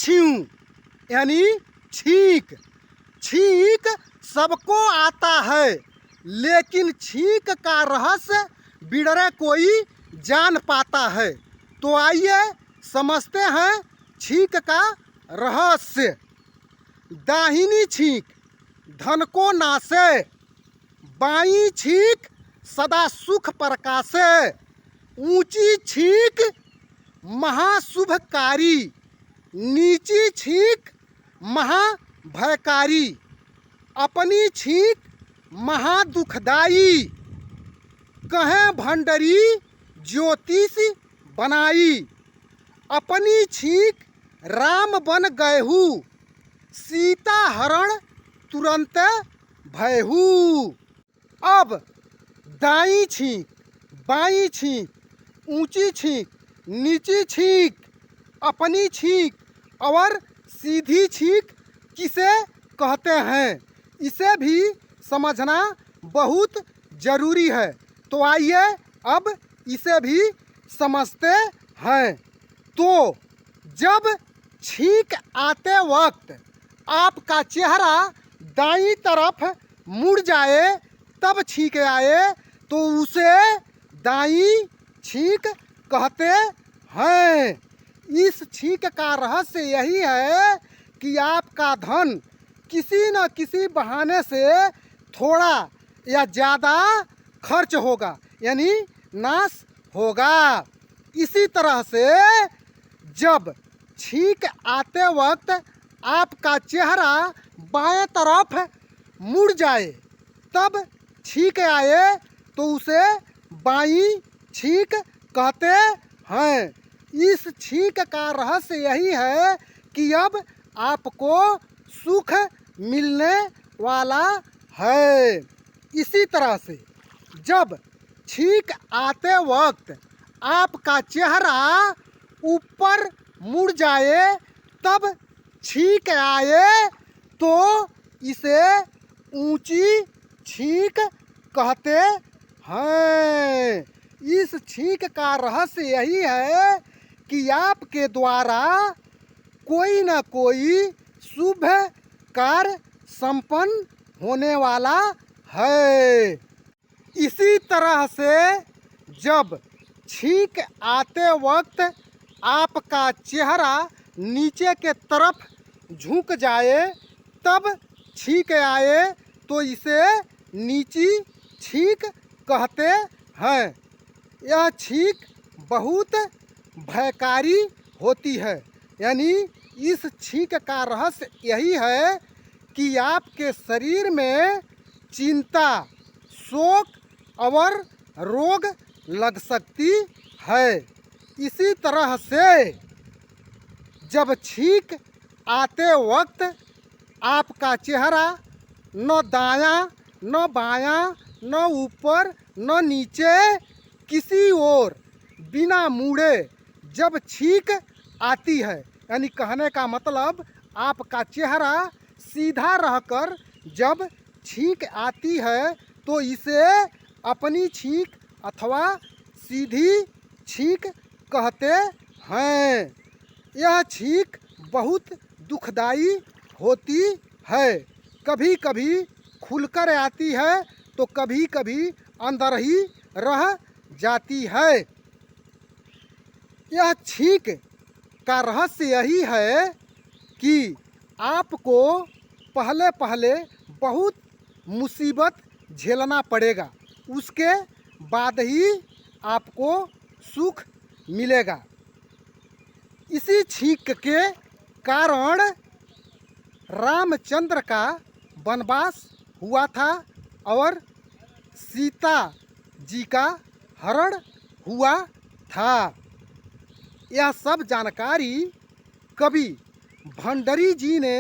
छियूं यानी छींक। छींक सबको आता है, लेकिन छींक का रहस्य बिड़रे कोई जान पाता है। तो आइए समझते हैं छींक का रहस्य। दाहिनी छींक धन को नासे, बाईं छींक सदा सुख प्रकाशे। ऊंची छींक महाशुभकारी, नीची छींक महाभयकारी। अपनी छींक महादुखदाई, कहें भंडरी ज्योतिष बनाई। अपनी छींक राम बन गएहू, सीता हरण तुरंत भयहू। अब दाईं छींक, बाईं छींक, ऊंची छींक, नीची छींक, अपनी छींक और सीधी छींक किसे कहते हैं, इसे भी समझना बहुत ज़रूरी है। तो आइए अब इसे भी समझते हैं। तो जब छींक आते वक्त आपका चेहरा दाईं तरफ मुड़ जाए तब छींक आए तो उसे दाईं छींक कहते हैं। इस छींक का रहस्य यही है कि आपका धन किसी न किसी बहाने से थोड़ा या ज़्यादा खर्च होगा यानी नाश होगा। इसी तरह से जब छींक आते वक्त आपका चेहरा बाएं तरफ मुड़ जाए तब छींक आए तो उसे बाईं छींक कहते हैं। इस छींक का रहस्य यही है कि अब आपको सुख मिलने वाला है। इसी तरह से जब छींक आते वक्त आपका चेहरा ऊपर मुड़ जाए तब छींक आए तो इसे ऊंची छींक कहते हैं। इस छींक का रहस्य यही है कि आपके द्वारा कोई न कोई शुभ कार्य संपन्न होने वाला है। इसी तरह से जब छींक आते वक्त आपका चेहरा नीचे के तरफ झुक जाए तब छींक आए तो इसे नीची छींक कहते हैं। यह छींक बहुत भयकारी होती है, यानी इस छींक का रहस्य यही है कि आपके शरीर में चिंता, शोक और रोग लग सकती है। इसी तरह से जब छींक आते वक्त आपका चेहरा न दायां न बायां न ऊपर न नीचे किसी ओर बिना मुड़े जब छींक आती है, यानी कहने का मतलब आपका चेहरा सीधा रहकर जब छींक आती है तो इसे अपनी छींक अथवा सीधी छींक कहते हैं। यह छींक बहुत दुखदाई होती है, कभी कभी खुलकर आती है तो कभी कभी अंदर ही रह जाती है। यह छींक का रहस्य यही है कि आपको पहले पहले बहुत मुसीबत झेलना पड़ेगा, उसके बाद ही आपको सुख मिलेगा। इसी छींक के कारण रामचंद्र का वनवास हुआ था और सीता जी का हरण हुआ था। यह सब जानकारी कवि भंडरी जी ने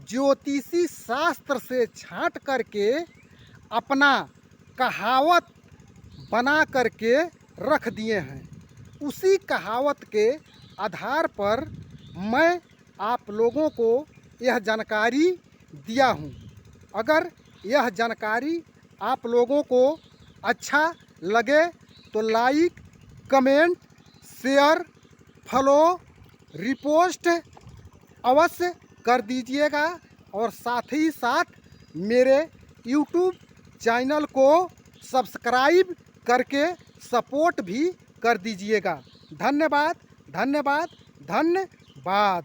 ज्योतिषी शास्त्र से छांट करके अपना कहावत बना करके रख दिए हैं। उसी कहावत के आधार पर मैं आप लोगों को यह जानकारी दिया हूँ। अगर यह जानकारी आप लोगों को अच्छा लगे तो like, comment, share, follow, repost अवश्य कर दीजिएगा और साथ ही साथ मेरे YouTube चैनल को सब्सक्राइब करके सपोर्ट भी कर दीजिएगा। धन्यवाद, धन्यवाद, धन्यवाद।